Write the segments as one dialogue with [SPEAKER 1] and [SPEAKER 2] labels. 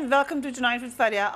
[SPEAKER 1] and welcome to Tonight with Faria.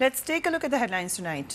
[SPEAKER 1] Let's take a look at the headlines tonight.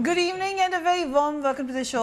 [SPEAKER 1] Good evening and a very warm welcome to the show.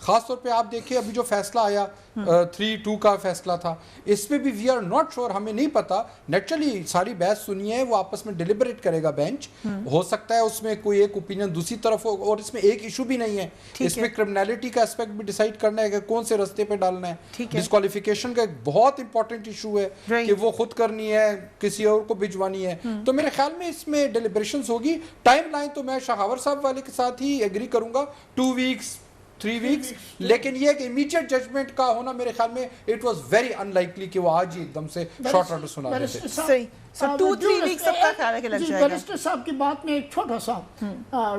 [SPEAKER 2] خاص طور پہ آپ دیکھیں ابھی جو فیصلہ آیا 3-2 کا فیصلہ تھا, اس میں بھی وی آر ناٹ شور, ہمیں نہیں پتا. نیچرلی ساری بحث سنی ہے, وہ آپس میں ڈیلیبریٹ کرے گا بینچ, ہو سکتا ہے اس میں کوئی ایک اوپینین دوسری طرف ہو, اور اس میں ایک ایشو بھی نہیں ہے, اس میں کرمنالٹی کا اسپیکٹ بھی ڈیسائیڈ کرنا ہے کہ کون سے رستے پہ ڈالنا ہے. ڈسکوالیفیکیشن کا ایک بہت امپورٹنٹ ایشو ہے کہ وہ خود کرنی ہے, کسی اور کو بھجوانی ہے. تو میرے خیال میں اس میں ڈیلیبریشنز ہوگی. ٹائم لائن تو میں شہاور صاحب والے کے ساتھ ہی ایگری کروں گا, 2 weeks 3 weeks, لیکن یہ کہ امیڈیٹ ججمنٹ کا ہونا میرے خیال میں it was very in likely کہ وہ آج ہی ایک دم سے شارٹ آرڈر سنا دیتے.
[SPEAKER 1] صحیح, سو 2-3 weeks سب کا خیال ہے کہ لگ جائے گا.
[SPEAKER 3] بیرسٹر صاحب کی بات میں ایک چھوٹا سا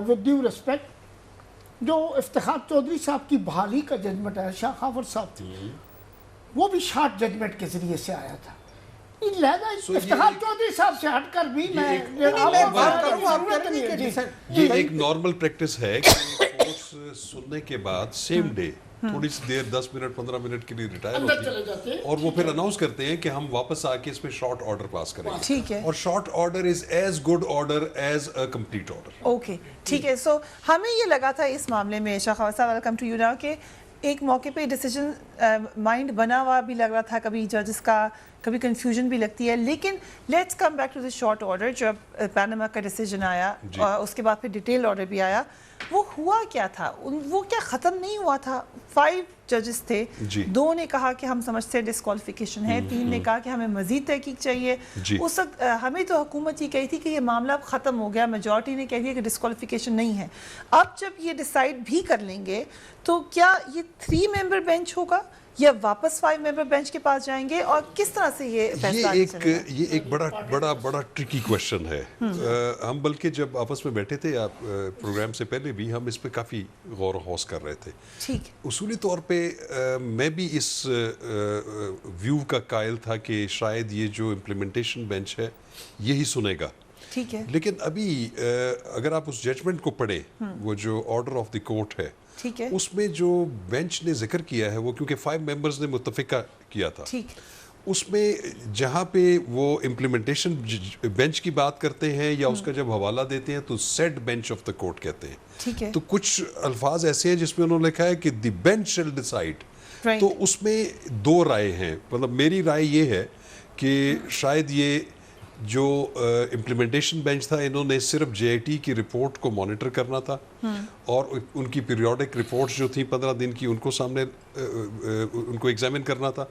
[SPEAKER 3] ود ڈیو ریسپیکٹ, جو افتخار چودھری صاحب کی بحالی کا ججمنٹ ہے, شاخاور صاحب وہ بھی شارٹ ججمنٹ کے ذریعے سے آیا تھا. لہذا افتخار چودھری صاحب سے ہٹ کر بھی میں
[SPEAKER 4] یہ ایک نارمل پریکٹس ہے کہ فورس سننے کے بعد سیم ڈے تھوڑی سی دیر 10 منٹ 15 منٹ کے لیے ریٹائر ہوتی ہے, اور وہ پھر اناؤنس کرتے ہیں کہ ہم واپس آ کے اس میں شارٹ آرڈر پاس کریں گے.
[SPEAKER 1] ٹھیک ہے,
[SPEAKER 4] اور short order is as good order as a complete order.
[SPEAKER 1] Okay ٹھیک ہے. سو ہمیں یہ لگا تھا اس معاملے میں, شاخاور صاحب ویلکم ٹو یو ناؤ, کہ ایک موقع پہ ڈیسیجن مائنڈ بنا ہوا بھی لگ رہا تھا, کبھی ججز کا کبھی کنفیوژن بھی لگتی ہے. لیکن let's come back to the short order. جب پیناما کا ڈیسیجن آیا اور اس کے بعد پھر ڈیٹیل آرڈر بھی آیا, وہ ہوا کیا تھا؟ وہ کیا ختم نہیں ہوا تھا؟ 5 ججز تھے, 2 نے کہا کہ ہم سمجھتے ہیں ڈسکوالیفیکیشن ہے, 3 نے کہا کہ ہمیں مزید تحقیق چاہیے. اس وقت ہمیں تو حکومت یہ کہی تھی کہ یہ معاملہ اب ختم ہو گیا, میجورٹی نے کہہ دیا کہ ڈسکوالیفیکیشن نہیں ہے. اب جب یہ ڈیسائیڈ بھی کر لیں گے تو کیا یہ 3 ممبر بینچ ہوگا یا واپس 5 ممبر بینچ کے پاس جائیں گے, اور کس طرح سے یہ فیصلہ؟
[SPEAKER 4] یہ ایک بڑا ٹرکی کویشچن ہے. ہم بلکہ جب آپس میں بیٹھے تھے پروگرام سے پہلے بھی ہم اس پہ کافی غور و خوض کر رہے تھے. اصولی طور پہ میں بھی اس ویو کا قائل تھا کہ شاید یہ جو امپلیمنٹیشن بینچ ہے یہی سنے گا.
[SPEAKER 1] ٹھیک ہے,
[SPEAKER 4] لیکن ابھی اگر آپ اس ججمنٹ کو پڑھیں, وہ جو آرڈر آف دی کورٹ ہے, اس میں جو بینچ نے ذکر کیا ہے وہ کیونکہ 5 ممبرز نے متفقہ کیا تھا, اس میں جہاں پہ وہ امپلیمنٹیشن بینچ کی بات کرتے ہیں یا اس کا جب حوالہ دیتے ہیں تو set bench of the court کہتے ہیں. تو کچھ الفاظ ایسے ہیں جس میں انہوں نے لکھا ہے کہ دی بینچ شیل ڈیسائیڈ. تو اس میں 2 رائے ہیں. مطلب میری رائے یہ ہے کہ شاید یہ جو امپلیمنٹیشن بینچ تھا, انہوں نے صرف جے آئی ٹی کی رپورٹ کو مانیٹر کرنا تھا, اور ان کی پیریوڈک رپورٹس جو تھیں 15 دن کی, ان کو سامنے ان کو ایگزامن کرنا تھا.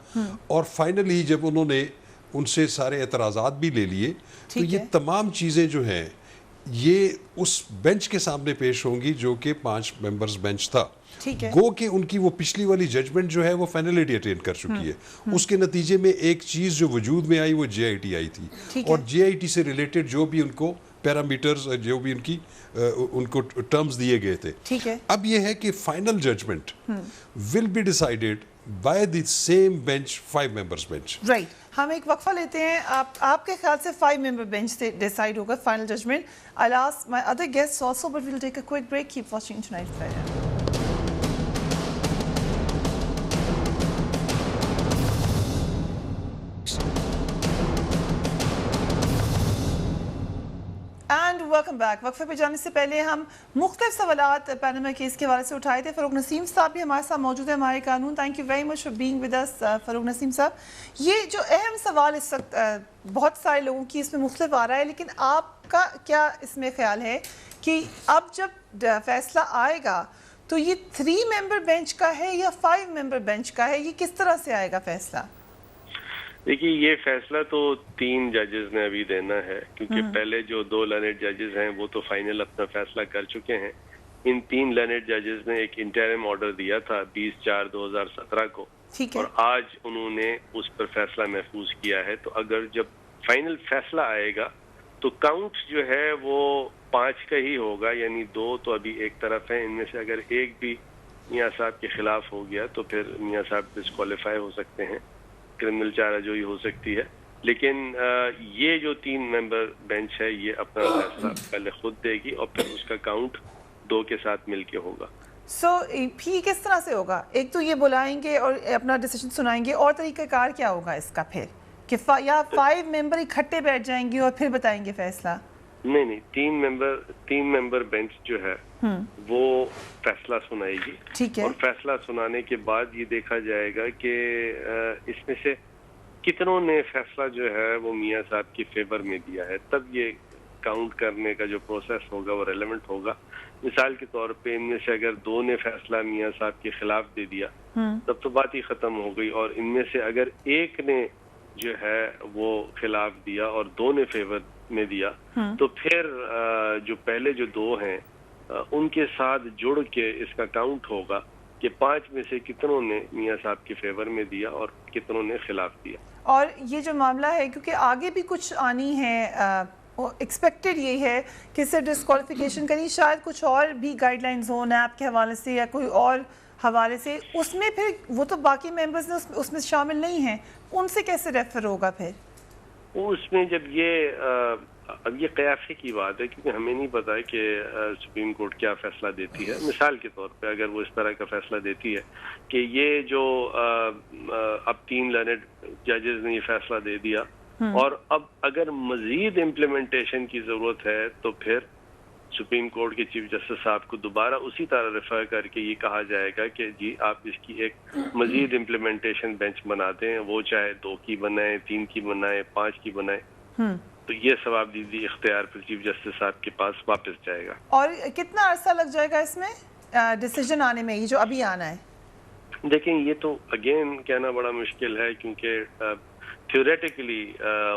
[SPEAKER 4] اور فائنلی جب انہوں نے ان سے سارے اعتراضات بھی لے لیے تو یہ تمام چیزیں جو ہیں یہ اس بینچ کے سامنے پیش ہوں گی جو کہ 5 ممبرز بینچ تھا. گو کہ ان کی وہ پچھلی والی ججمنٹ جو ہے وہ فائنلٹی اٹین کر چکی ہے. اس کے نتیجے میں ایک چیز جو وجود میں آئی وہ جے آئی ٹی آئی تھی, اور جے آئی ٹی سے ریلیٹڈ جو بھی ان کو پیرامیٹرز جو بھی ان کو ٹرمز دیے گئے تھے. اب یہ ہے کہ final judgment will be decided by the same bench, 5 members bench.
[SPEAKER 1] Right, ہم ایک وقفہ لیتے ہیں. آپ کے خیال سے 5 ممبر بینچ سے ڈیسائیڈ ہوگا final judgment. I'll ask my other guests also, but we'll take a quick break. Keep watching Tonight Friday. And welcome back. وقفے پہ جانے سے پہلے ہم مختلف سوالات پیناما کیس کے حوالے سے اٹھائے تھے. فاروق نسیم صاحب بھی ہمارے ساتھ موجود ہیں, ہمارے قانون. Thank you very much for being with us Farooq Naseem صاحب. یہ جو اہم سوال اس وقت بہت سارے لوگوں کی اس میں مختلف آ رہا ہے, لیکن آپ کا کیا اس میں خیال ہے کہ اب جب فیصلہ آئے گا تو یہ 3 ممبر بینچ کا ہے یا 5 ممبر بینچ کا ہے؟ یہ کس طرح سے آئے گا فیصلہ؟
[SPEAKER 5] دیکھیے, یہ فیصلہ تو 3 ججز نے ابھی دینا ہے, کیونکہ پہلے جو 2 لرنڈ ججز ہیں وہ تو فائنل اپنا فیصلہ کر چکے ہیں. ان 3 لرنڈ ججز نے ایک انٹرم آرڈر دیا تھا 20/4/2017 کو, اور آج انہوں نے اس پر فیصلہ محفوظ کیا ہے. تو اگر جب فائنل فیصلہ آئے گا تو کاؤنٹ جو ہے وہ 5 کا ہی ہوگا, یعنی 2 تو ابھی ایک طرف ہیں. ان میں سے اگر ایک بھی میاں صاحب کے خلاف ہو گیا تو پھر میاں صاحب ڈسکوالیفائی ہو سکتے ہیں, کرمنل چارہ جوئی ہو سکتی ہے. لیکن یہ جو 3 ممبر بینچ ہے یہ اپنا فیصلہ پہلے خود دے گی, اور پھر اس کا کاؤنٹ 2 کے ساتھ مل کے ہوگا.
[SPEAKER 1] سو پھر کس طرح سے ہوگا؟ ایک تو یہ بلائیں گے اور اپنا ڈیسیجن سنائیں گے, اور طریقہ کار کیا ہوگا اس کا پھر؟ کہ یا 5 ممبر اکٹھے بیٹھ جائیں گے اور پھر بتائیں گے فیصلہ؟
[SPEAKER 5] نہیں تین ممبر بینچ جو ہے وہ فیصلہ سنائے گی,
[SPEAKER 1] ٹھیک ہے,
[SPEAKER 5] اور فیصلہ سنانے کے بعد یہ دیکھا جائے گا کہ اس میں سے کتنوں نے فیصلہ جو ہے وہ میاں صاحب کی فیور میں دیا ہے. تب یہ کاؤنٹ کرنے کا جو پروسیس ہوگا وہ ریلیونٹ ہوگا. مثال کے طور پہ ان میں سے اگر 2 نے فیصلہ میاں صاحب کے خلاف دے دیا تب تو بات ہی ختم ہو گئی, اور ان میں سے اگر 1 نے جو ہے وہ خلاف دیا اور 2 نے فیور میں دیا تو پھر جو پہلے جو 2 ہیں ان کے ساتھ جڑ کے اس کا کاؤنٹ ہوگا کہ 5 میں سے کتنوں نے میاں صاحب کے فیور میں دیا اور کتنوں نے خلاف دیا.
[SPEAKER 1] اور یہ جو معاملہ ہے کیونکہ آگے بھی کچھ آنی ہے, ایکسپیکٹڈ یہی ہے کہ صرف ڈسکوالیفیکیشن کریں, شاید کچھ اور بھی گائیڈ لائنز ہوں نیب کے حوالے سے یا کوئی اور حوالے سے, اس میں پھر وہ تو باقی ممبرز اس میں شامل نہیں ہیں, ان سے کیسے ریفر ہوگا پھر؟
[SPEAKER 5] اس میں جب اب یہ قیاسے کی بات ہے کیونکہ ہمیں نہیں پتا کہ سپریم کورٹ کیا فیصلہ دیتی ہے. مثال کے طور پہ اگر وہ اس طرح کا فیصلہ دیتی ہے کہ یہ جو اب 3 لرنڈ ججز نے یہ فیصلہ دے دیا اور اب اگر مزید امپلیمنٹیشن کی ضرورت ہے تو پھر سپریم کورٹ کے چیف جسٹس صاحب کو دوبارہ اسی طرح ریفر کر کے یہ کہا جائے گا کہ جی آپ اس کی ایک مزید امپلیمنٹیشن بینچ بنا دیں, وہ چاہے 2 کی بنائیں, 3 کی بنائیں, 5 کی بنائیں, تو یہ ثواب دیدی اختیار پھر چیف جسٹس صاحب کے پاس واپس جائے گا. اور
[SPEAKER 1] کتنا عرصہ لگ جائے گا اس میں ڈیسیجن آنے میں, یہ جو ابھی آنا ہے؟
[SPEAKER 5] دیکھیں یہ تو اگین کہنا بڑا مشکل ہے کیونکہ تھیوریٹیکلی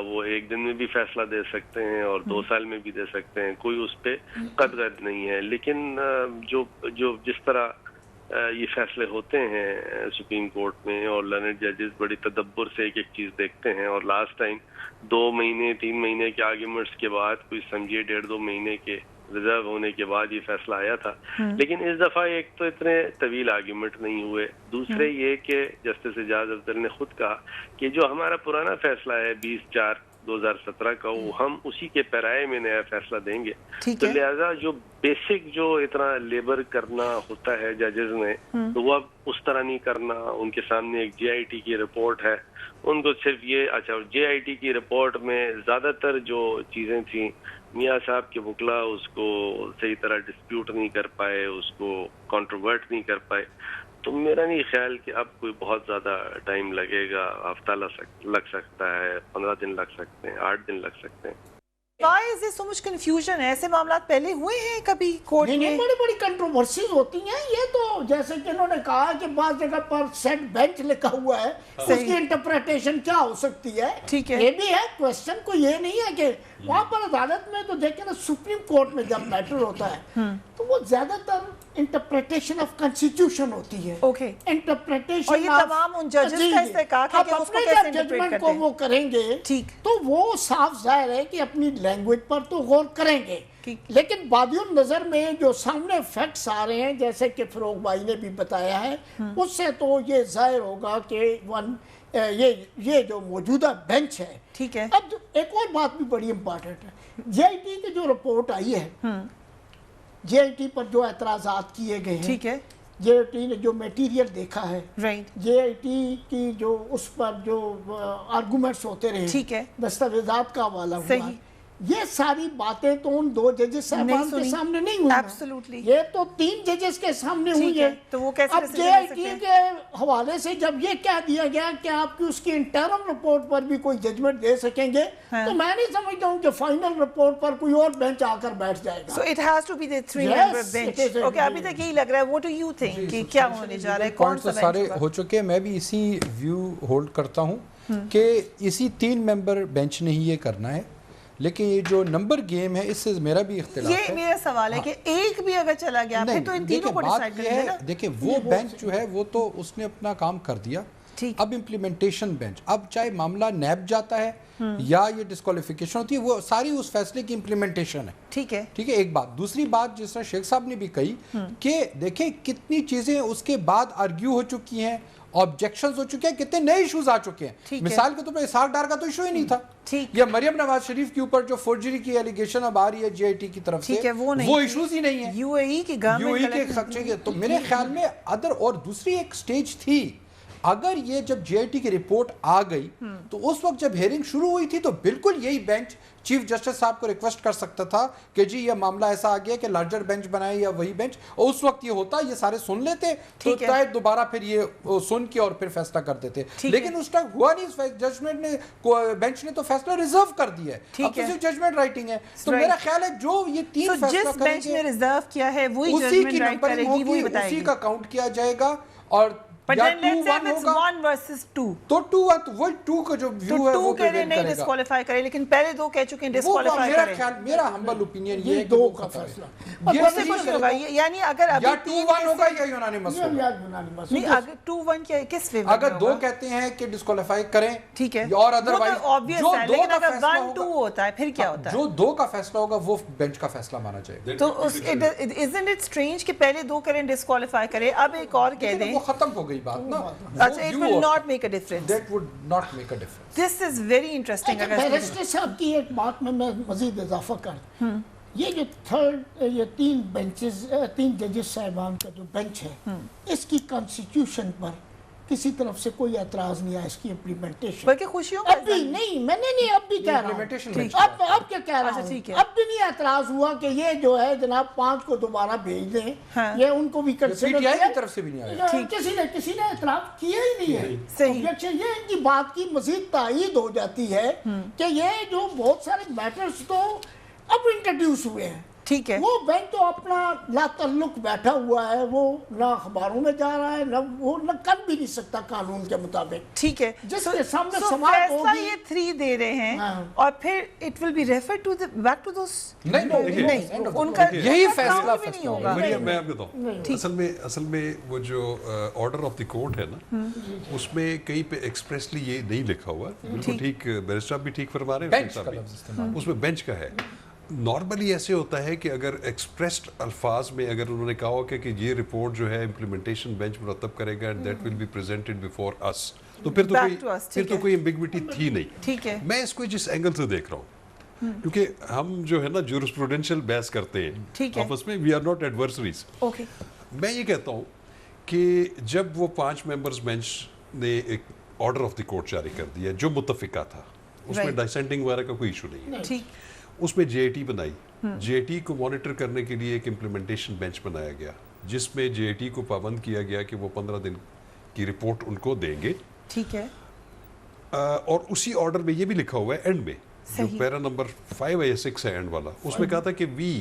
[SPEAKER 5] وہ 1 دن میں بھی فیصلہ دے سکتے ہیں اور 2 سال میں بھی دے سکتے ہیں, کوئی اس پہ قطعیت نہیں ہے. لیکن جو جس طرح یہ فیصلے ہوتے ہیں سپریم کورٹ میں اور لرنڈ ججز بڑی تدبر سے ایک چیز دیکھتے ہیں, اور لاسٹ ٹائم 2 مہینے 3 مہینے کے آرگیومنٹس کے بعد کوئی سمجھیے 1.5-2 مہینے کے ریزرو ہونے کے بعد یہ فیصلہ آیا تھا. لیکن اس دفعہ ایک تو اتنے طویل آرگیومنٹ نہیں ہوئے, دوسرے یہ کہ جسٹس اعجاز افضل نے خود کہا کہ جو ہمارا پرانا فیصلہ ہے 20/4/2017 کا, وہ ہم اسی کے پیرائے میں نیا فیصلہ دیں گے. تو لہذا جو بیسک جو اتنا لیبر کرنا ہوتا ہے ججز میں تو وہ اب اس طرح نہیں کرنا. ان کے سامنے ایک JIT کی رپورٹ ہے, ان کو صرف یہ JIT کی رپورٹ میں زیادہ تر جو چیزیں تھیں میاں صاحب کے وکلا اس کو صحیح طرح ڈسپیوٹ نہیں کر پائے, اس کو کنٹروورٹ نہیں کر پائے. تو میرا نہیں خیال کہ اب کوئی بہت زیادہ ٹائم لگے گا, ہفتہ لگ سکتا ہے, 15 دن لگ سکتے ہیں, 8 دن لگ سکتے ہیں.
[SPEAKER 1] Why is there so much confusion? ایسے معاملات پہلے ہوئے ہیں کبھی کورٹ میں؟
[SPEAKER 3] بڑی کنٹروورسیز ہوتی ہیں. یہ تو جیسے کہ انہوں نے کہا کہ بعض جگہ پر سیٹ بینچ لکھا ہوا ہے, اس کی انٹرپریٹیشن کیا ہو سکتی ہے. یہ بھی ہے کوشچن, کو یہ نہیں ہے کہ وہاں پر عدالت میں تو دیکھیں نا سپریم کورٹ میں جب میٹر ہوتا ہے تو وہ زیادہ تر انٹرپریٹیشن آف کنسٹیٹیوشن ہوتی ہے. انٹرپریٹیشن,
[SPEAKER 1] اور یہ تمام ان ججز کا استحقاق ہے کہ اس کو کیسے انٹرپریٹ کرتے ہیں.
[SPEAKER 3] وہ کریں گے تو وہ صاف ظاہر ہے کہ اپنی لینگویج پر تو غور کریں گے, لیکن بادی النظر میں جو سامنے فیکٹس آ رہے ہیں جیسے کہ فروغ بھائی نے بھی بتایا ہے, اس سے تو یہ ظاہر ہوگا کہ یہ جو موجودہ بینچ ہے.
[SPEAKER 1] ٹھیک ہے.
[SPEAKER 3] اب ایک اور بات بھی بڑی امپارٹنٹ ہے, JIT کی جو رپورٹ آئی ہے, JIT پر جو اعتراضات کیے گئے ہیں,
[SPEAKER 1] ٹھیک ہے,
[SPEAKER 3] JIT نے جو میٹیریل دیکھا ہے, JIT کی جو اس پر جو آرگومنٹس ہوتے رہے,
[SPEAKER 1] ٹھیک ہے,
[SPEAKER 3] دستاویزات کا حوالہ ہوا, یہ ساری باتیں تو ان 2 ججز صاحبان کے سامنے نہیں ہوئی, یہ تو 3 ججز کے سامنے ہوئی ہے. اب JIT کے حوالے سے جب یہ کہہ دیا گیا کہ آپ کی اس کی انٹرم رپورٹ پر بھی کوئی ججمنٹ دے سکیں گے, تو میں نہیں سمجھتا ہوں کہ فائنل رپورٹ پر کوئی اور بینچ آ کر بیٹھ جائے گا.
[SPEAKER 1] So it has to be the 3-member bench. Okay, ابھی تک یہی لگ رہا ہے. What do you think کہ کیا ہونے جا رہا ہے, کون سا بینچ
[SPEAKER 2] سارے ہو چکے ہیں. میں بھی اسی ویو ہولڈ کرتا ہوں کہ اسی 3 ممبر بینچ نے ہی یہ کرنا ہے, لیکن یہ جو نمبر گیم ہے اس سے میرا بھی اختلاف ہے.
[SPEAKER 1] یہ میرا سوال ہے کہ ایک بھی اگر چلا گیا پھر تو ان تینوں کو ڈیسائیڈ کریں گے.
[SPEAKER 2] دیکھیں وہ بینچ جو ہے وہ تو اس نے اپنا کام کر دیا. اب امپلیمنٹیشن بینچ, اب چاہے معاملہ نیب جاتا ہے یا یہ ڈسکوالیفیکیشن ہوتی ہے, وہ ساری اس فیصلے کی امپلیمنٹیشن ہے. ٹھیک ہے, ایک بات. دوسری بات جس طرح شیخ صاحب نے بھی کہی کہ دیکھیں کتنی چیزیں اس کے بعد آرگیو ہو چکی ہیں, آبجیکشنز ہو چکے ہیں, کتنے نئے ایشوز آ چکے ہیں. مثال کے طور پر اسحاق ڈار کا تو ایشو ہی نہیں تھا, یا مریم نواز شریف کے اوپر جو فورجری کی ایلیگیشن اب آ رہی ہے JIT کی طرف سے, وہ ایشوز ہی نہیں ہیں.
[SPEAKER 1] UAE کے
[SPEAKER 2] خرچے کے. تو میرے خیال میں ادر اور دوسری ایک سٹیج تھی اگر یہ جب جے آئی ٹی کی رپورٹ آ گئی تو اس وقت جب ہیئرنگ شروع ہوئی تھی تو بالکل یہی بینچ چیف جسٹس صاحب کو ریکویسٹ کر سکتا تھا کہ جی یہ معاملہ ایسا آ گیا کہ لارجر بینچ بنائے یا وہی بینچ, اور اس وقت یہ ہوتا, یہ سارے سن لیتے تو شاید دوبارہ پھر یہ سن کے اور پھر فیصلہ کر دیتے, لیکن اس ٹائم ہوا نہیں. ججمنٹ نے, بینچ نے تو فیصلہ ریزرو کر دیا ہے, اب تو صرف ججمنٹ رائٹنگ ہے. تو میرا خیال ہے جو یہ تین فیصلہ کریں گے
[SPEAKER 1] ریزرو کیا ہے وہی
[SPEAKER 2] اسی کی
[SPEAKER 1] ججمنٹ رائٹ کرے گی, وہی بتائے گی,
[SPEAKER 2] اسی کا کاؤنٹ کیا جائے گا. اور
[SPEAKER 1] But then let's say if it's 1 versus 2.
[SPEAKER 2] تو 2 ہے تو وہی 2 کا جو ویو ہے وہ
[SPEAKER 1] کہہ رہے نہیں ڈسکوالیفائی کرے, لیکن پہلے 2 کہہ چکے ہیں ڈسکوالیفائی کرے.
[SPEAKER 2] میرا خیال, میرا ہمبل اوپینین یہ ہے کہ
[SPEAKER 3] 2
[SPEAKER 2] وہ
[SPEAKER 3] کا
[SPEAKER 2] خطا
[SPEAKER 3] فیصلہ
[SPEAKER 2] ہے.
[SPEAKER 1] یہ سے کچھ ہوگا, یعنی اگر ابھی
[SPEAKER 2] یا 2-1 ہوگا یا یونانیمس ہوگا.
[SPEAKER 1] نہیں, اگر 2-1 کیا کس فیور,
[SPEAKER 2] اگر 2 کہتے ہیں کہ ڈسکوالیفائی کریں
[SPEAKER 1] ٹھیک ہے,
[SPEAKER 2] اور ادروائز
[SPEAKER 1] جو 2 لیکن اگر 1-2 ہوتا ہے پھر کیا ہوتا ہے,
[SPEAKER 2] جو 2 کا فیصلہ ہوگا وہ بینچ کا فیصلہ مانا جائے گا.
[SPEAKER 1] تو isn't it strange کہ پہلے 2 کریں ڈسکوالیفائی کرے, اب ایک اور کہہ دیں,
[SPEAKER 2] وہ ختم ہو گئی بات نا.
[SPEAKER 1] اچھا it will not make a difference.
[SPEAKER 2] That would not make a difference.
[SPEAKER 1] This is very interesting.
[SPEAKER 3] Barrister صاحب کی ایک بات میں مزید اضافہ کر, یہ جو تھرڈ, یہ 3 بینچز, 3 ججز صاحبان کا جو بینچ ہے, اس کی کانسٹیٹیوشن پر کسی طرف سے کوئی اعتراض نہیں آیا, اس کی امپلیمنٹیشن
[SPEAKER 1] بلکہ خوشیوں کا
[SPEAKER 3] اب بھی نہیں, میں نے نہیں, اب بھی کہہ رہا ہوں, اب کیا کہہ رہا ہوں, اب بھی نہیں اعتراض ہوا کہ یہ جو ہے جناب 5 کو دوبارہ بھیج دیں, یہ ان کو بھی کنسیڈر کیا,
[SPEAKER 2] کی طرف سے بھی نہیں آیا,
[SPEAKER 3] کسی نے اعتراض کیا ہی نہیں ہے.
[SPEAKER 1] صحیح,
[SPEAKER 3] یہ ان کی بات کی مزید تائید ہو جاتی ہے کہ یہ جو بہت سارے میٹرز تو اب انٹروڈیوس ہوئے ہیں,
[SPEAKER 1] ٹھیک ہے,
[SPEAKER 3] وہ بینچ تو اپنا لا تعلق بیٹھا ہوا ہے, وہ نہ اخباروں میں جا رہا ہے, نہ وہ نہ کر بھی نہیں سکتا قانون کے مطابق.
[SPEAKER 1] ٹھیک ہے,
[SPEAKER 3] جس کے سامنے
[SPEAKER 1] سوال ہوگی, یہ 3 دے رہے ہیں اور پھر it will be referred to back to those. نہیں, ان کا
[SPEAKER 2] یہی فیصلہ
[SPEAKER 1] نہیں ہوگا.
[SPEAKER 4] میں آپ بتاؤں, اصل میں وہ جو آرڈر آف دی کورٹ ہے نا, اس میں کہیں پہ ایکسپریسلی یہ نہیں لکھا ہوا, بالکل ٹھیک بیرسٹر بھی ٹھیک فرما رہے ہیں, اس میں بینچ کا ہے. نارملی ایسے ہوتا ہے کہ اگر ایکسپریسڈ الفاظ میں اگر انہوں نے کہا ہو کہ یہ رپورٹ جو ہے امپلیمنٹیشن بینچ مرتب کرے گا and that will be presented before us, تو پھر تو کوئی ایمبیگوٹی تھی نہیں.
[SPEAKER 1] ٹھیک ہے,
[SPEAKER 4] میں اس کو جس اینگل سے دیکھ رہا ہوں, کیونکہ ہم جو ہے نا جورسپروڈینشل بحث کرتے ہیں آپس میں, وی آر ناٹ ایڈورسریز. میں یہ کہتا ہوں کہ جب وہ 5 ممبرز بینچ نے ایک آرڈر آف دی کورٹ جاری کر دیا جو متفقہ تھا, اس میں ڈائسینٹنگ وغیرہ کا کوئی ایشو نہیں ہے, اس میں جے آئی ٹی بنائی, جے آئی ٹی کو مانیٹر کرنے کے لیے ایک امپلیمنٹیشن بینچ بنایا گیا جس میں جے آئی ٹی کو پابند کیا گیا کہ وہ 15 دن کی رپورٹ ان کو دیں گے.
[SPEAKER 1] ٹھیک ہے,
[SPEAKER 4] اور اسی آرڈر میں یہ بھی لکھا ہوا ہے اینڈ میں, جو پیرا نمبر 5 یا 6 ہے اینڈ والا, اس میں کہا تھا کہ we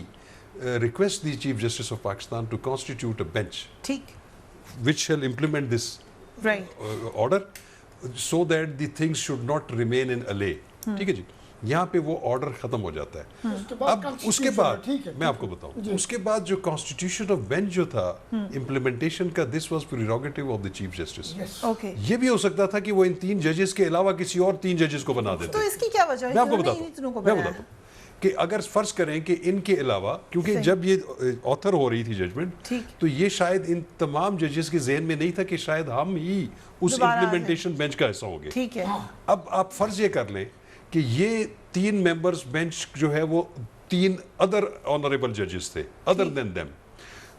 [SPEAKER 4] request the chief justice of Pakistan to constitute a bench which shall implement this order so that the things should not remain in allay. ٹھیک ہے جی, یہاں پہ وہ آرڈر ختم ہو جاتا ہے. اب اس کے بعد میں آپ کو بتاؤں, اس کے بعد جو کانسٹیٹیوشن آف بینچ جو تھا امپلیمنٹیشن کا, this was prerogative of the chief justice. یہ بھی ہو سکتا تھا کہ وہ ان 3 ججز کے علاوہ کسی اور 3 ججز کو بنا دیتے.
[SPEAKER 1] تو اس کی کیا وجہ ہے,
[SPEAKER 4] میں آپ کو بتاتا ہوں کہ اگر فرض کریں کہ ان کے علاوہ, کیونکہ جب یہ آتھر ہو رہی تھی ججمنٹ, تو یہ شاید ان تمام ججز کے ذہن میں نہیں تھا کہ شاید ہم ہی اس امپلیمنٹیشن بینچ کا حصہ ہوں گے.
[SPEAKER 1] ٹھیک ہے,
[SPEAKER 4] اب آپ فرض یہ کر لیں کہ یہ 3 ممبرز بینچ جو ہے وہ 3 ادر آنریبل ججز تھے ادر دین دیم.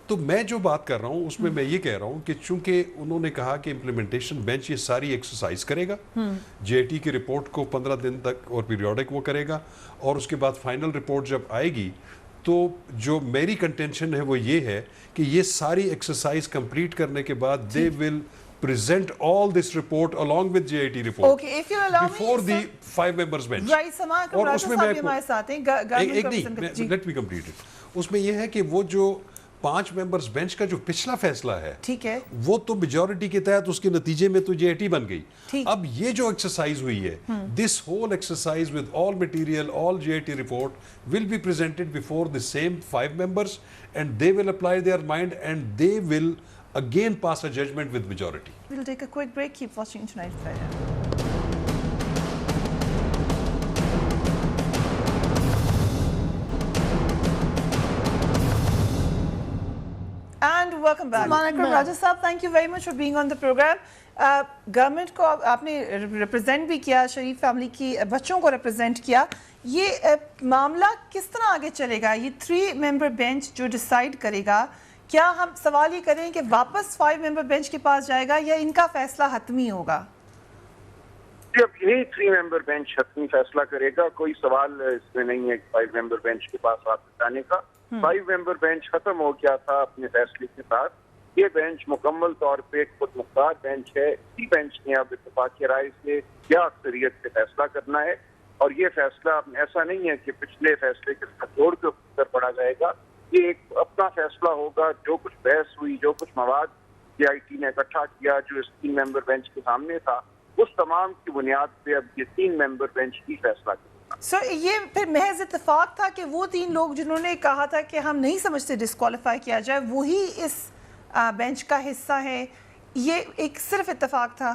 [SPEAKER 4] تو میں جو بات کر رہا ہوں اس میں یہ کہہ رہا ہوں کہ چونکہ انہوں نے کہا کہ امپلیمنٹیشن بینچ یہ ساری ایکسرسائز کرے گا, جے آئی ٹی کی رپورٹ کو 15 دن تک اور پیریوڈک وہ کرے گا, اور اس کے بعد فائنل رپورٹ جب آئے گی تو جو میری کنٹینشن ہے وہ یہ ہے کہ یہ ساری ایکسرسائز کمپلیٹ کرنے کے بعد دے ول present all this report along with JIT report.
[SPEAKER 1] Okay, if you allow
[SPEAKER 4] before
[SPEAKER 1] me,
[SPEAKER 4] the 5 members bench.
[SPEAKER 1] Right, Sama Kamrata sahab ہمارے ساتھ ہیں.
[SPEAKER 4] Let me complete it. اس میں یہ ہے کہ وہ جو 5 ممبرز بینچ کا جو پچھلا فیصلہ ہے,
[SPEAKER 1] ٹھیک ہے,
[SPEAKER 4] وہ تو میجورٹی کے تحت اس کے نتیجے میں تو JIT بن گئی. اب یہ جو ایکسرسائز ہوئی ہے, this whole exercise with all material, all JIT report will be presented before the same 5 members and they will apply their mind and they will again pass a judgment with majority.
[SPEAKER 1] We'll take a quick break. Keep watching Tonight Fire. And welcome back. Raja Saab, thank you very much for being on the program. Government کو آپ نے represent بھی کیا, شریف family کی بچوں کو represent کیا, یہ معاملہ کس طرح آگے چلے گا؟ یہ 3 ممبر بینچ جو ڈیسائیڈ کرے گا کیا ہم سوال یہ کریں کہ واپس 5 ممبر بینچ کے پاس جائے گا یا ان کا فیصلہ حتمی ہوگا؟
[SPEAKER 6] اب یہی 3 ممبر بینچ حتمی فیصلہ کرے گا. کوئی سوال اس میں نہیں ہے 5 ممبر بینچ کے پاس واپس جانے کا. 5 ممبر بینچ ختم ہو گیا تھا اپنے فیصلے کے ساتھ. یہ بینچ مکمل طور پہ ایک خود مختار بینچ ہے. اسی بینچ نے اب اتفاقی رائے سے یا اکثریت سے فیصلہ کرنا ہے, اور یہ فیصلہ ایسا نہیں ہے کہ پچھلے فیصلے کے ساتھ جوڑ کر پڑا جائے گا. یہ ایک اپنا فیصلہ ہوگا. جو کچھ بحث ہوئی, جو کچھ مواد CIT نے اکٹھا کیا جو اس 3 ممبر بینچ کے سامنے تھا, اس تمام کی بنیاد پہ اب یہ 3 ممبر بینچ کی فیصلہ کرے گا.
[SPEAKER 1] سر یہ پھر محض اتفاق تھا کہ وہ 3 لوگ جنہوں نے کہا تھا کہ ہم نہیں سمجھتے ڈسکوالیفائی کیا جائے وہی اس بینچ کا حصہ ہے, یہ ایک صرف اتفاق تھا؟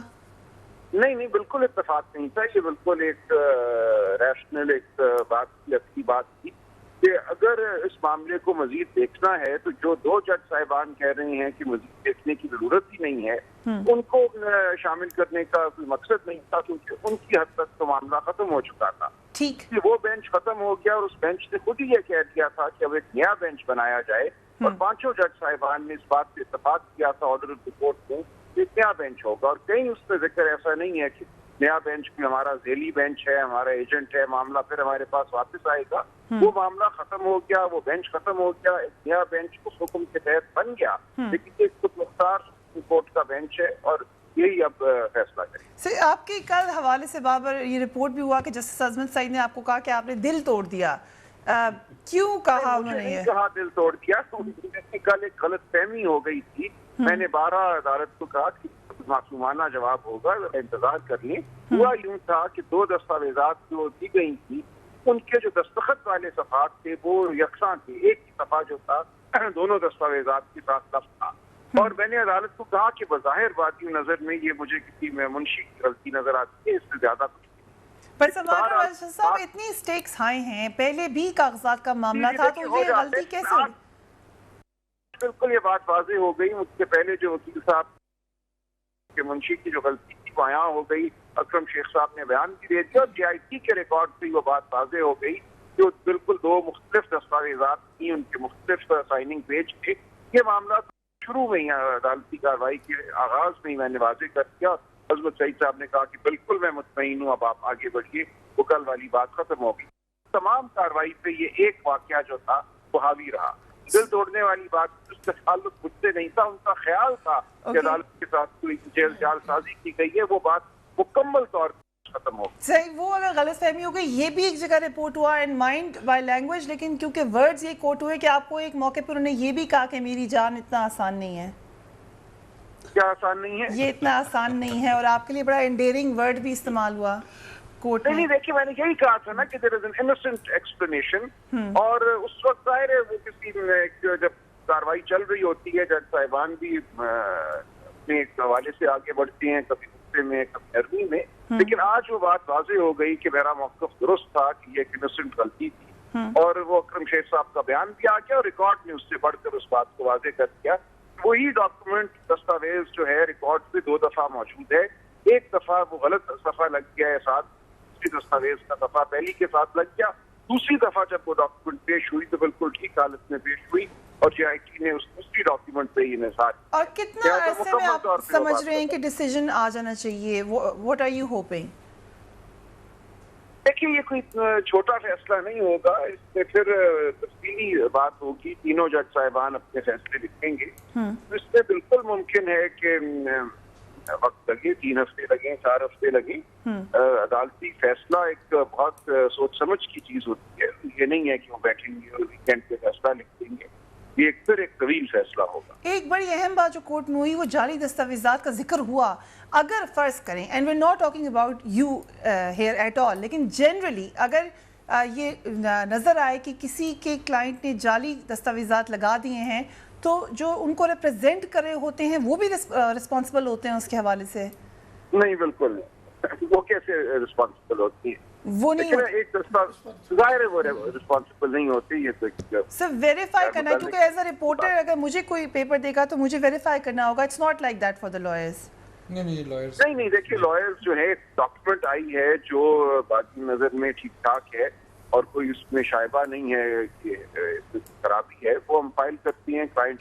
[SPEAKER 6] نہیں, بالکل اتفاق نہیں تھا. یہ بالکل ایک ریشنل ایک بات کی, اچھی بات تھی کہ اگر اس معاملے کو مزید دیکھنا ہے تو جو 2 جج صاحبان کہہ رہے ہیں کہ مزید دیکھنے کی ضرورت ہی نہیں ہے, ان کو شامل کرنے کا کوئی مقصد نہیں تھا, کیونکہ ان کی حد تک تو معاملہ ختم ہو چکا تھا.
[SPEAKER 1] ٹھیک,
[SPEAKER 6] وہ بینچ ختم ہو گیا اور اس بینچ نے خود ہی یہ کہہ دیا تھا کہ اب ایک نیا بینچ بنایا جائے, اور 5 جج صاحبان نے اس بات پہ اتفاق کیا تھا آرڈر آف رپورٹ میں ایک نیا بینچ ہوگا. اور کہیں اس پہ ذکر ایسا نہیں ہے کہ نیا بینچ بھی ہمارا ذیلی بینچ ہے, ہمارا ایجنٹ ہے, معاملہ پھر ہمارے پاس واپس آئے گا. وہ معاملہ ختم ہو گیا, وہ بینچ ختم ہو گیا, ایک نیا بینچ اس حکم کے تحت بن گیا, لیکن ایک خود مختار کورٹ کا بینچ ہے اور یہی اب فیصلہ کرے.
[SPEAKER 1] سر آپ کے کل حوالے سے بابر یہ رپورٹ بھی ہوا کہ جسٹس عظمت سعید نے آپ کو کہا کہ آپ نے دل توڑ دیا. کیوں کہا انہوں نے یہ؟
[SPEAKER 6] کہا دل توڑ دیا, کل ایک غلط فہمی ہو گئی تھی. میں نے 12 عدالت کو کہا کہ معصومانہ جواب ہوگا, انتظار کر لیں. ہوا یوں تھا کہ 2 دستاویزات جو دی گئی تھی ان کے جو دستخط والے صفحات تھے وہ یکساں تھے. ایک ہی صفحہ جو تھا دونوں دستاویزات کے ساتھ لفظ تھا, اور میں نے عدالت کو کہا کہ بظاہر وادی نظر میں یہ مجھے کسی منشی کی غلطی نظر آتی ہے, اس سے زیادہ کچھ.
[SPEAKER 1] پر سلمان صاحب اتنی سٹیکس ہائی ہیں, پہلے بھی کاغذات کا معاملہ تھا, تو یہ غلطی کیسے ہوئی؟
[SPEAKER 6] بالکل یہ بات واضح ہو گئی. مجھ سے پہلے جو وکیل صاحب کے منشی کی جو غلطی تھی وہ عیاں ہو گئی. اکرم شیخ صاحب نے بیان بھی دے دیا, اور CIT کے ریکارڈ سے وہ بات واضح ہو گئی کہ بالکل 2 مختلف دستاویزات تھیں, ان کے مختلف سائننگ پیج تھے. یہ معاملہ شروع میں ہی عدالتی کارروائی کے آغاز میں ہی میں نے واضح کر دیا. عظمت سعید صاحب نے کہا کہ بالکل میں مطمئن ہوں, اب آپ آگے بڑھیے. وہ کل والی بات ختم ہو گئی. تمام کارروائی پہ یہ ایک واقعہ جو تھا وہ حاوی رہا. دل توڑنے والی بات اس کا تعلق مجھ سے نہیں تھا, ان کا خیال تھا کہ عدالت کے ساتھ کوئی جال سازی کی گئی ہے. وہ بات مکمل طور پر ختم ہو گئی.
[SPEAKER 1] صحیح, وہ اگر غلط فہمی ہو گئی, یہ بھی ایک جگہ رپورٹ ہوا اینڈ مائنڈ بائی لینگویج, لیکن کیونکہ ورڈز یہ کوٹ ہوئے کہ آپ کو ایک موقع پر انہوں نے یہ بھی کہا کہ میری جان اتنا آسان نہیں ہے.
[SPEAKER 6] کیا آسان نہیں ہے؟
[SPEAKER 1] یہ اتنا آسان نہیں ہے, اور آپ کے لیے بڑا انڈیرنگ ورڈ بھی استعمال ہوا کورٹ میں.
[SPEAKER 6] نہیں دیکھیے, میں نے یہی کہا تھا نا کہ there is an innocent explanation, اور اس وقت ظاہر ہے وہ کسی جب کاروائی چل رہی ہوتی ہے جج صاحبان بھی اپنے حوالے سے آگے بڑھتے ہیں, کبھی غصے میں کبھی نرمی میں. لیکن آج وہ بات واضح ہو گئی کہ میرا موقف درست تھا کہ یہ ایک انوسنٹ غلطی تھی, اور وہ اکرم شیخ صاحب کا بیان بھی آ گیا, اور ریکارڈ نے اس سے بڑھ کر اس بات کو واضح کر دیا. وہی ڈاکومنٹ دستاویز جو ہے ریکارڈ پہ 2 دفعہ موجود ہے. ایک دفعہ وہ غلط صفحہ لگ گیا ہے ساتھ, دوسری دستاویز کا صفحہ پہلی کے ساتھ لگ گیا. دوسری دفعہ جب وہ ڈاکومنٹ پیش ہوئی تو بالکل ٹھیک حالت میں پیش ہوئی, اور CIT نے اس دوسری ڈاکیومنٹ پہ ہی نثار.
[SPEAKER 1] اور کتنا عرصے میں آپ سمجھ رہے ہیں کہ ڈیسیجن آ جانا چاہیے؟ What are you hoping?
[SPEAKER 6] دیکھیے, یہ کوئی چھوٹا فیصلہ نہیں ہوگا, اس میں پھر تفصیلی بات ہوگی. 3 جج صاحبان اپنے فیصلے لکھیں گے. اس میں بالکل ممکن ہے کہ وقت لگے, 3 ہفتے لگیں, 4 ہفتے لگیں. عدالتی فیصلہ ایک بہت سوچ سمجھ کی چیز ہوتی ہے. یہ نہیں ہے کہ وہ بیٹھیں گے اور ویکینڈ پہ فیصلہ لکھ دیں گے. یہ ایک طویل فیصلہ ہوگا.
[SPEAKER 1] ایک بڑی اہم بات جو کورٹ میں ہوئی وہ جعلی دستاویزات کا ذکر ہوا. اگر فرض کریں, and we not talking about you here at all, لیکن جنرلی اگر یہ نظر آئے کہ کسی کے کلائنٹ نے جعلی دستاویزات لگا دیے ہیں تو جو ان کو ریپرزینٹ کر رہے ہوتے ہیں وہ بھی رسپانسبل ہوتے ہیں اس کے حوالے سے؟
[SPEAKER 6] نہیں, بالکل نہیں. وہ کیسے رسپانسبل ہوتی ہے؟
[SPEAKER 1] وہ نہیں
[SPEAKER 6] ایک ظاہر ہے وہ رسپانسبل نہیں ہوتی. یہ
[SPEAKER 1] صرف ویریفائی کرنا ہے, کیونکہ ایز اے رپورٹر اگر مجھے کوئی پیپر دے گا تو مجھے ویریفائی کرنا ہوگا. It's not like that for the lawyers.
[SPEAKER 6] نہیں دیکھیے, لائرز جو ہے ڈاکیومنٹ آئی ہے جو باقی نظر میں ٹھیک ٹھاک ہے اور کوئی اس میں شائبہ نہیں ہے کہ خرابی ہے, وہ ہم فائل کرتی ہیں. کلائنٹ